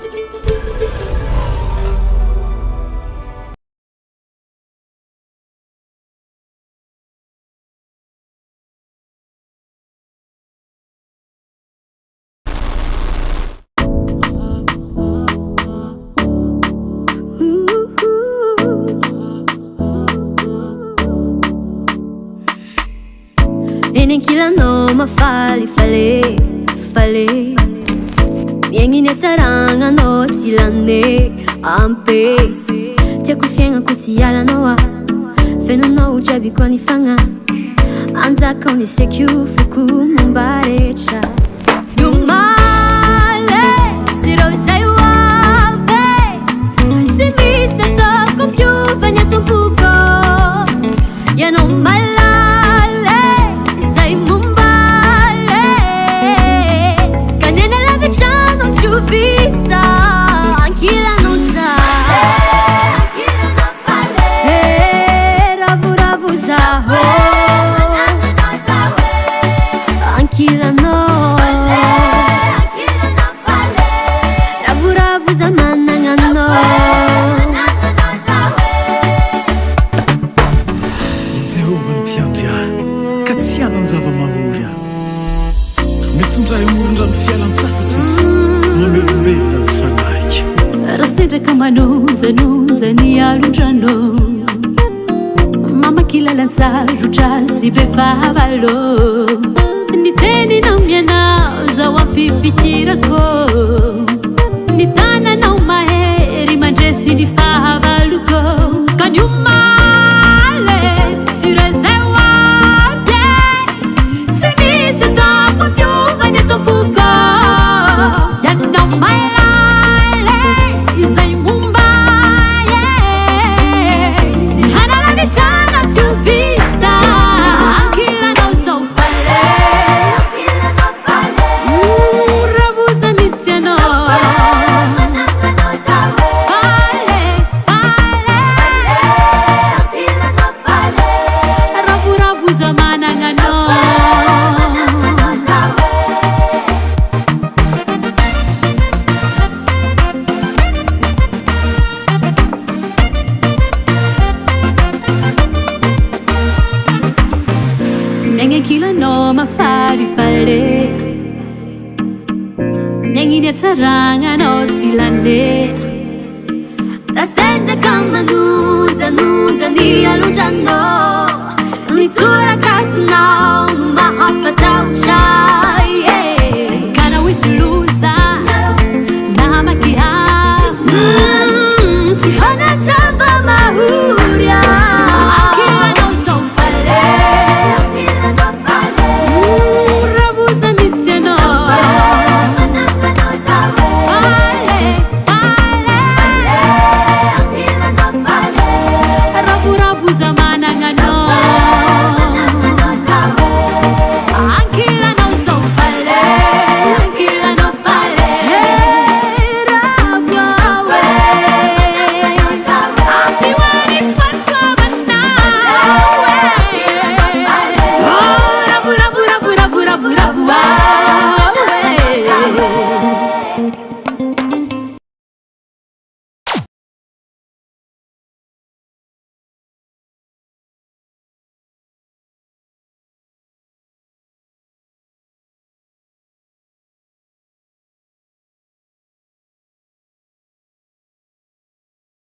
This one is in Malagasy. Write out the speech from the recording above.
Nem kila noma falei Miengine taranga no tilane ampe Tia kufienga kutiala noa Feno no ujabi kwa nifanga Anzaka unisekyu fuku mumbarecha Nyumale siro zaiwabe Simisa to kompyu vanya tumpuko Ya no malale Zai mumbale Kanena la vecciano su vita Anch'ila non sa Anch'ila non fale Ravu ravu zaho Mananga no zawe Anch'ila no Anch'ila no fale Ravu ravu za mananga no Mananga no zawe Jehovah mpiandria ka tsy hanan zava-mahory metondray orondra ny fialan-tsasatra izy mamelombelona ny fanahiky raha sendraka manonjanonja ny alondrano mamakilalan-tsarotra sy bevavalo ny teninao mianao zao ampifikirako ny tananao mahery mandresy ny fahavaloko ka ny omaly sirazay oavy tsy misy atao fampiovany atompoka ianao malale izay momba ny hanalavitrana tsy ho vita ankilanao zao fale ankilanao fale ravuza misy anao mananganao zawe fale fale ankilanao fale ravuravuza mananganao mananganao zawe Miagna kila no mafalifale Miagny tsaragna no tsilane Rasenda kamanunza ni alunjano Ni tsura kasunao no mahafataucha